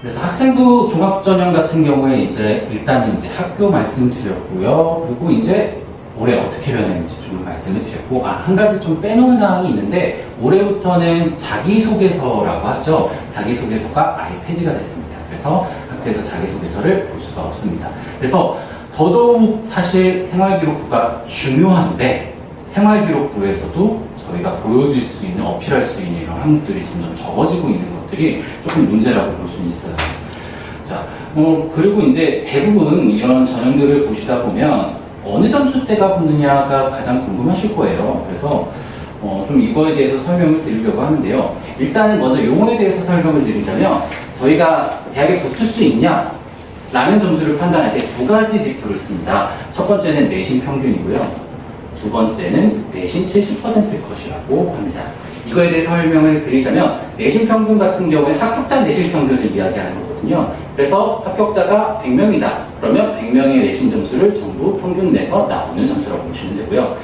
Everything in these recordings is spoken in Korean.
그래서 학생부 종합전형 같은 경우에 일단은 이제 학교 말씀드렸고요. 그리고 이제 올해 어떻게 변했는지 좀 말씀을 드렸고, 한 가지 좀 빼놓은 사항이 있는데, 올해부터는 자기소개서라고 하죠. 자기소개서가 아예 폐지가 됐습니다. 그래서 학교에서 자기소개서를 볼 수가 없습니다. 그래서 더더욱 사실 생활기록부가 중요한데, 생활기록부에서도 저희가 보여줄 수 있는, 어필할 수 있는 이런 항목들이 점점 적어지고 있는 것들이 조금 문제라고 볼 수 있어요. 자, 그리고 이제 대부분 이런 전형들을 보시다 보면 어느 점수대가 붙느냐가 가장 궁금하실 거예요. 그래서 좀 이거에 대해서 설명을 드리려고 하는데요. 일단은 먼저 요거에 대해서 설명을 드리자면, 저희가 대학에 붙을 수 있냐 라는 점수를 판단할 때 두 가지 지표를 씁니다. 첫 번째는 내신 평균이고요. 두 번째는 내신 70% 컷이라고 합니다. 이거에 대해서 설명을 드리자면, 내신 평균 같은 경우에 합격자 내신 평균을 이야기하는 거거든요. 그래서 합격자가 100명이다. 그러면 100명의 내신 점수를 전부 평균 내서 나오는 점수라고 보시면 되고요.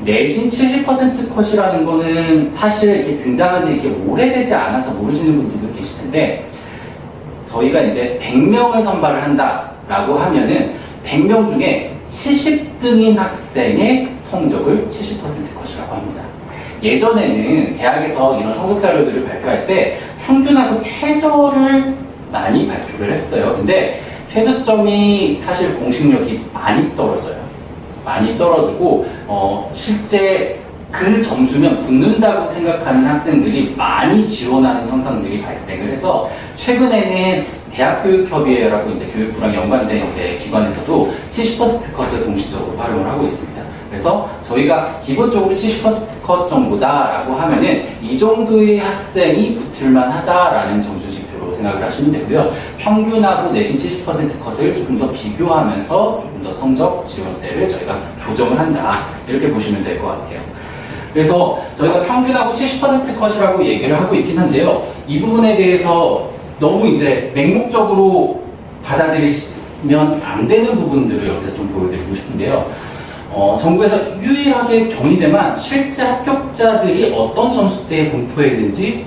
내신 70% 컷이라는 거는 사실 이렇게 등장한 지 이렇게 오래되지 않아서 모르시는 분들도 계실 텐데, 저희가 이제 100명을 선발을 한다라고 하면은 100명 중에 70등인 학생의 성적을 70% 컷이라고 합니다. 예전에는 대학에서 이런 성적 자료들을 발표할 때 평균하고 최저를 많이 발표를 했어요. 근데 최저점이 사실 공식력이 많이 떨어져요. 많이 떨어지고 실제 그 점수면 붙는다고 생각하는 학생들이 많이 지원하는 현상들이 발생을 해서, 최근에는 대학교육협의회라고 이제 교육부랑 연관된 이제 기관에서도 70% 컷을 공식적으로 활용을 하고 있습니다. 그래서 저희가 기본적으로 70% 정도다라고 하면은 이 정도의 학생이 붙을만 하다라는 점수 지표로 생각을 하시면 되고요. 평균하고 내신 70% 컷을 조금 더 비교하면서 조금 더 성적 지원대를 저희가 조정을 한다, 이렇게 보시면 될 것 같아요. 그래서 저희가 평균하고 70% 컷이라고 얘기를 하고 있긴 한데요. 이 부분에 대해서 너무 이제 맹목적으로 받아들이시면 안 되는 부분들을 여기서 좀 보여드리고 싶은데요. 정부에서 유일하게 경희대만 실제 합격자들이 어떤 점수대에 분포했는지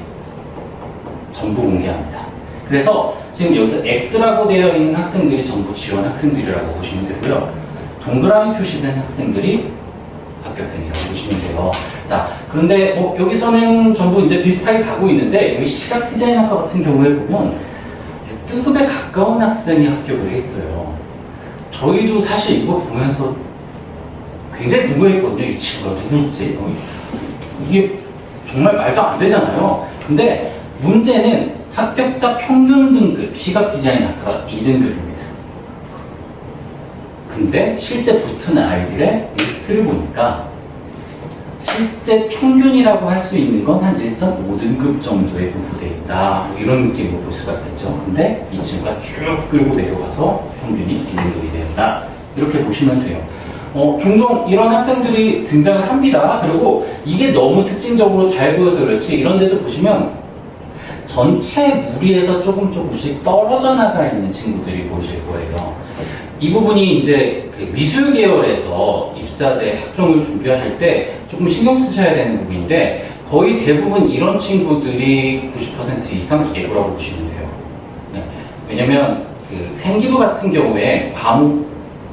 전부 공개합니다. 그래서 지금 여기서 X라고 되어 있는 학생들이 전부 지원 학생들이라고 보시면 되고요. 동그라미 표시된 학생들이 합격생이라고 보시면 돼요. 자, 그런데 여기서는 전부 이제 비슷하게 가고 있는데, 여기 시각 디자인학과 같은 경우에 보면 6등급에 가까운 학생이 합격을 했어요. 저희도 사실 이거 보면서 굉장히 궁금했거든요. 이 친구가 누구지? 이게 정말 말도 안 되잖아요. 근데 문제는 합격자 평균 등급, 시각 디자인학과 2등급입니다. 근데 실제 붙은 아이들의 리스트를 보니까 실제 평균이라고 할 수 있는 건 한 1.5등급 정도에 분포되어 있다, 이런 느낌으로 볼 수가 있겠죠. 근데 이 친구가 쭉 끌고 내려가서 평균이 2등급이 되었다, 이렇게 보시면 돼요. 종종 이런 학생들이 등장을 합니다. 그리고 이게 너무 특징적으로 잘 보여서 그렇지, 이런 데도 보시면 전체 무리에서 조금씩 떨어져 나가 있는 친구들이 보이실 거예요. 이 부분이 이제 그 미술 계열에서 입사제 학종을 준비하실 때 조금 신경 쓰셔야 되는 부분인데, 거의 대부분 이런 친구들이 90% 이상 예고라고 보시면 돼요. 네. 왜냐면 그 생기부 같은 경우에 과목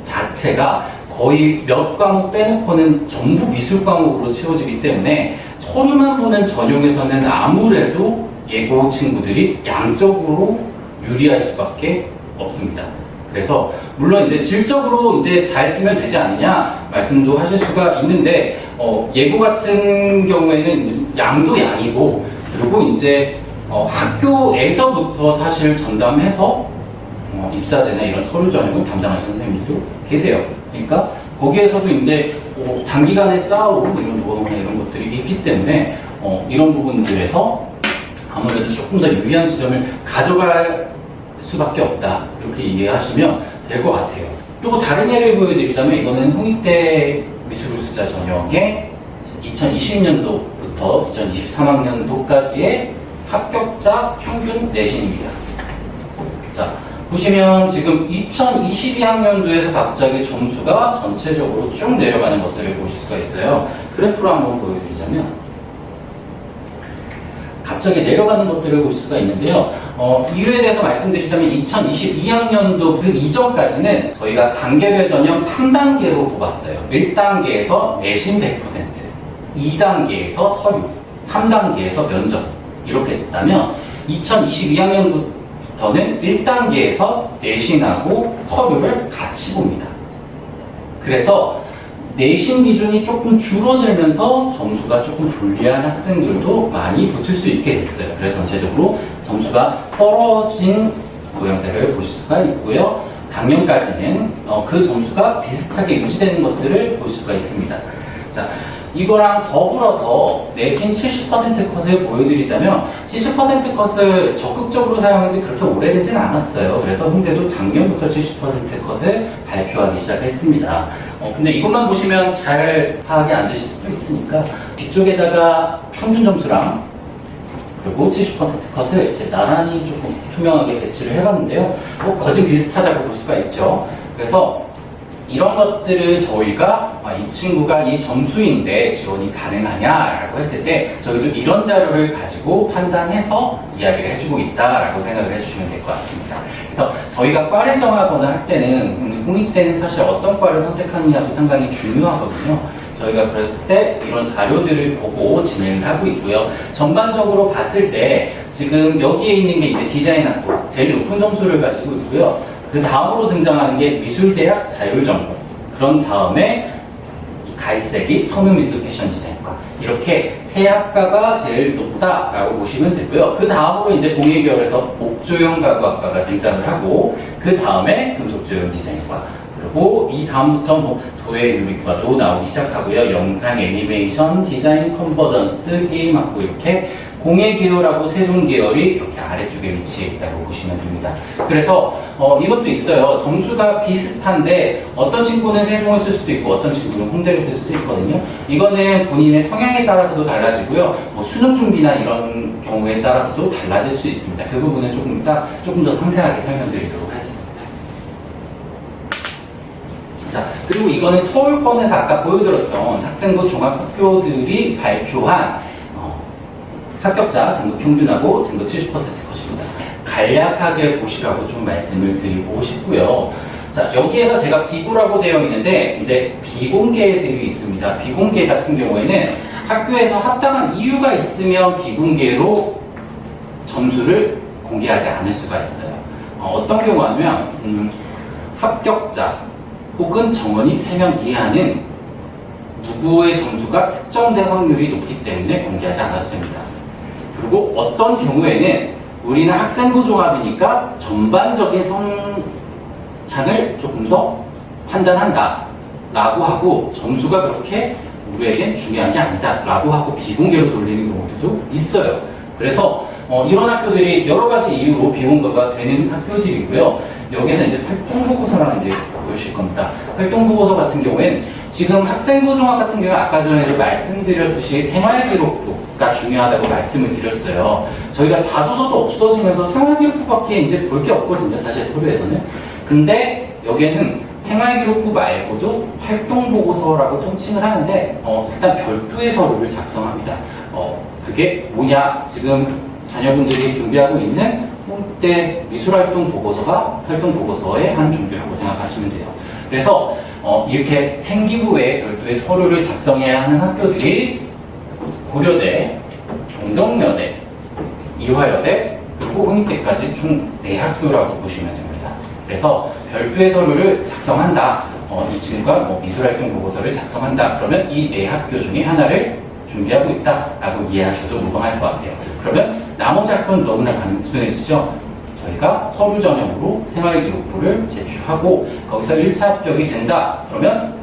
자체가 거의 몇 과목 빼놓고는 전부 미술 과목으로 채워지기 때문에 서류만 보는 전형에서는 아무래도 예고 친구들이 양적으로 유리할 수밖에 없습니다. 그래서 물론 이제 질적으로 이제 잘 쓰면 되지 않느냐 말씀도 하실 수가 있는데, 예고 같은 경우에는 양도 양이고, 그리고 이제 학교에서부터 사실 전담해서 입사제나 이런 서류 전형을 담당하시는 선생님들도 계세요. 그러니까 거기에서도 이제 장기간에 쌓아오고 이런 노하우나 이런 것들이 있기 때문에 이런 부분들에서 아무래도 조금 더 유리한 지점을 가져갈 수밖에 없다, 이렇게 이해하시면 될 것 같아요. 또 다른 예를 보여드리자면, 이거는 홍익대 미술우수자 전형의 2020년도부터 2023학년도까지의 합격자 평균 내신입니다. 자, 보시면 지금 2022학년도에서 갑자기 점수가 전체적으로 쭉 내려가는 것들을 보실 수가 있어요. 그래프로 한번 보여드리자면 갑자기 내려가는 것들을 볼 수가 있는데요. 이유에 대해서 말씀드리자면 2022학년도 그 이전까지는 저희가 단계별 전형 3단계로 뽑았어요. 1단계에서 내신 100%, 2단계에서 서류, 3단계에서 면접 이렇게 했다면 2022학년부터는 1단계에서 내신하고 서류를 같이 봅니다. 그래서 내신 기준이 조금 줄어들면서 점수가 조금 불리한 학생들도 많이 붙을 수 있게 됐어요. 그래서 전체적으로 점수가 떨어진 모양새를 보실 수가 있고요. 작년까지는 그 점수가 비슷하게 유지되는 것들을 볼 수가 있습니다. 자, 이거랑 더불어서 내신 70% 컷을 보여드리자면 70% 컷을 적극적으로 사용한 지 그렇게 오래되진 않았어요. 그래서 홍대도 작년부터 70% 컷을 발표하기 시작했습니다. 근데 이것만 보시면 잘 파악이 안 되실 수도 있으니까 뒤쪽에다가 평균 점수랑 그리고 70% 컷을 이렇게 나란히 조금 투명하게 배치를 해봤는데요. 거진 비슷하다고 볼 수가 있죠. 그래서 이런 것들을 저희가 이 친구가 이 점수인데 지원이 가능하냐라고 했을 때 저희도 이런 자료를 가지고 판단해서 이야기를 해주고 있다라고 생각을 해주시면 될 것 같습니다. 그래서 저희가 과를 정하거나 할 때는 공익 때는 사실 어떤 과를 선택하느냐도 상당히 중요하거든요. 저희가 그랬을 때 이런 자료들을 보고 진행을 하고 있고요. 전반적으로 봤을 때 지금 여기에 있는 게 이제 디자인학부 제일 높은 점수를 가지고 있고요. 그 다음으로 등장하는 게 미술대학 자율전공, 그런 다음에 이 갈색이 섬유미술 패션 디자인과, 이렇게 세 학과가 제일 높다라고 보시면 되고요. 그 다음으로 이제 공예계열에서 옥조형 가구학과가 등장을 하고, 그 다음에 금속조형 디자인과, 그리고 이 다음부터 뭐 도예 유리과도 나오기 시작하고요. 영상, 애니메이션, 디자인, 컨버전스, 게임학부, 이렇게 공예계열하고 세종계열이 이렇게 아래쪽에 위치해 있다고 보시면 됩니다. 그래서 이것도 있어요. 점수가 비슷한데 어떤 친구는 세종을 쓸 수도 있고 어떤 친구는 홍대를 쓸 수도 있거든요. 이거는 본인의 성향에 따라서도 달라지고요. 뭐 수능 준비나 이런 경우에 따라서도 달라질 수 있습니다. 그 부분은 조금 더 상세하게 설명드리도록 하겠습니다. 자, 그리고 이거는 서울권에서 아까 보여드렸던 학생부 종합학교들이 발표한 합격자 등급 평균하고 등급 70% 컷입니다. 간략하게 보시라고 좀 말씀을 드리고 싶고요. 자, 여기에서 제가 비고라고 되어 있는데 이제 비공개들이 있습니다. 비공개 같은 경우에는 학교에서 합당한 이유가 있으면 비공개로 점수를 공개하지 않을 수가 있어요. 어떤 경우냐면 합격자 혹은 정원이 3명 이하는 누구의 점수가 특정된 확률이 높기 때문에 공개하지 않아도 됩니다. 그리고 어떤 경우에는 우리는 학생부 종합이니까 전반적인 성향을 조금 더 판단한다 라고 하고 점수가 그렇게 우리에겐 중요한 게 아니다 라고 하고 비공개로 돌리는 경우도 있어요. 그래서 이런 학교들이 여러 가지 이유로 비공개가 되는 학교들이고요. 여기서 이제 활동보고서라는 게 보이실 겁니다. 활동보고서 같은 경우엔 지금 학생부 종합 같은 경우에 아까 전에도 말씀드렸듯이 생활기록부가 중요하다고 말씀을 드렸어요. 저희가 자소서도 없어지면서 생활기록부밖에 이제 볼 게 없거든요. 사실 서류에서는. 근데 여기에는 생활기록부 말고도 활동보고서라고 통칭을 하는데 일단 별도의 서류를 작성합니다. 그게 뭐냐? 지금 자녀분들이 준비하고 있는 홍대 미술활동 보고서가 활동 보고서의 한 종류라고 생각하시면 돼요. 그래서 이렇게 생기부 외에 별도의 서류를 작성해야 하는 학교들이 고려대, 동덕여대, 이화여대, 그리고 홍익대까지 총 4학교라고 보시면 됩니다. 그래서 별도의 서류를 작성한다. 이 친구가 뭐 미술활동 보고서를 작성한다. 그러면 이 4학교 중에 하나를 준비하고 있다라고 이해하셔도 무방할 것 같아요. 그러면 나머지 학교는 너무나 단순해지죠. 저희가 서류 전형으로 생활기록부를 제출하고 거기서 1차 합격이 된다. 그러면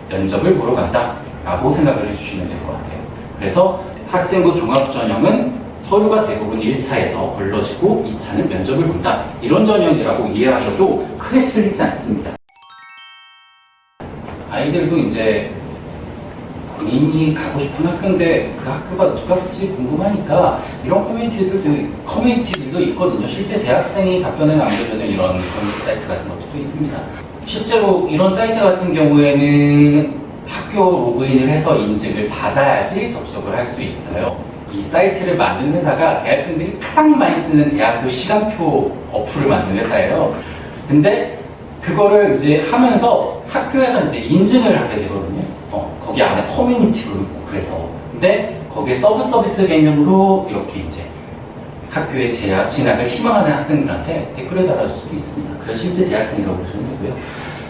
면접을 보러 간다 라고 생각을 해주시면 될 것 같아요. 그래서 학생부 종합전형은 서류가 대부분 1차에서 걸러지고 2차는 면접을 본다. 이런 전형이라고 이해하셔도 크게 틀리지 않습니다. 아이들도 이제 본인이 가고 싶은 학교인데 그 학교가 누가 될지 궁금하니까 이런 커뮤니티들도 있거든요. 실제 재학생이 답변을 남겨주는 이런 커뮤니티 사이트 같은 것도 있습니다. 실제로 이런 사이트 같은 경우에는 학교 로그인을 해서 인증을 받아야지 접속을 할 수 있어요. 이 사이트를 만든 회사가 대학생들이 가장 많이 쓰는 대학교 시간표 어플을 만든 회사예요. 근데 그거를 이제 하면서 학교에서 이제 인증을 하게 되거든요. 거기 안에 커뮤니티로 있고 그래서. 근데 거기에 서비스 개념으로 이렇게 이제 학교에 진학을 희망하는 학생들한테 댓글을 달아줄 수도 있습니다. 그래서 실제 재학생이라고 보시면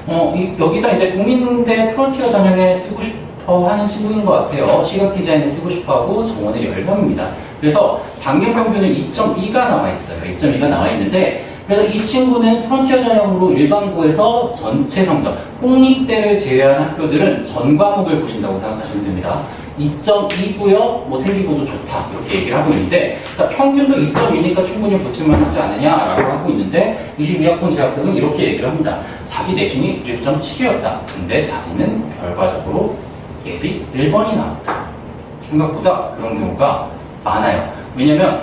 되고요. 여기서 이제 국민대 프론티어 전형에 쓰고 싶어 하는 친구인 것 같아요. 시각 디자인을 쓰고 싶어 하고 정원에 10명입니다. 그래서 작년 평균은 2.2가 나와 있어요. 2.2가 나와 있는데, 그래서 이 친구는 프론티어 전형으로 일반고에서 전체 성적, 공립대를 제외한 학교들은 전 과목을 보신다고 생각하시면 됩니다. 2.2고요, 뭐 생기고도 좋다 이렇게 얘기를 하고 있는데, 자, 평균도 2.2니까 충분히 붙을만 하지 않느냐라고 하고 있는데 22학번 재학생은 이렇게 얘기를 합니다. 자기 내신이 1.7이었다. 근데 자기는 결과적으로 예비 1번이 나왔다. 생각보다 그런 경우가 많아요. 왜냐면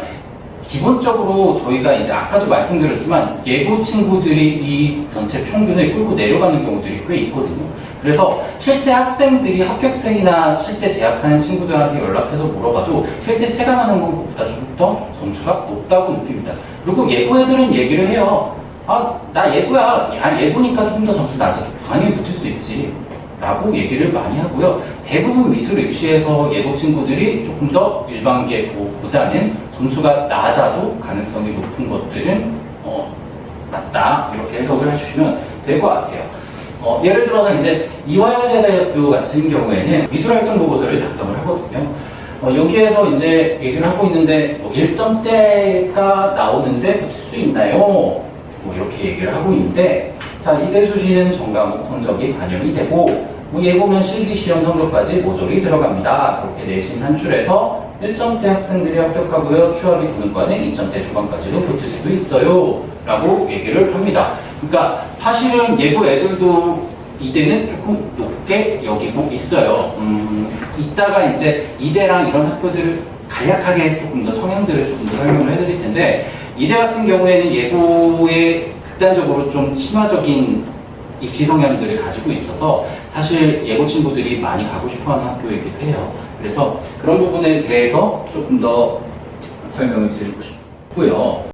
기본적으로 저희가 이제 아까도 말씀드렸지만 예고 친구들이 이 전체 평균을 끌고 내려가는 경우들이 꽤 있거든요. 그래서 실제 학생들이 합격생이나 실제 재학하는 친구들한테 연락해서 물어봐도 실제 체감하는 것보다 좀 더 점수가 높다고 느낍니다. 그리고 예고 애들은 얘기를 해요. 나 예고야. 예고니까 조금 더 점수 낮아. 당연히 붙을 수 있지. 라고 얘기를 많이 하고요. 대부분 미술 입시에서 예고 친구들이 조금 더 일반 예고보다는 점수가 낮아도 가능성이 높은 것들은 맞다. 이렇게 해석을 해주시면 될 것 같아요. 예를 들어서 이제 이화여자대학교 같은 경우에는 미술활동 보고서를 작성을 하거든요. 여기에서 이제 얘기를 하고 있는데 1점대가 나오는데 붙을 수 있나요? 뭐 이렇게 얘기를 하고 있는데, 자, 이대수시는 전과목 성적이 반영이 되고 예고면 실기시험 성적까지 모조리 들어갑니다. 그렇게 내신 산출해서 1점대 학생들이 합격하고요. 추합이 되는 과는 2점대 초반까지도 붙을 수도 있어요. 라고 얘기를 합니다. 그러니까 사실은 예고 애들도 이대는 조금 높게 여기고 있어요. 이따가 이제 이대랑 이런 학교들을 간략하게 조금 더 성향들을 조금 더 설명을 해드릴 텐데, 이대 같은 경우에는 예고에 극단적으로 좀 친화적인 입시 성향들을 가지고 있어서 사실 예고 친구들이 많이 가고 싶어하는 학교이기도 해요. 그래서 그런 부분에 대해서 조금 더 설명을 드리고 싶고요.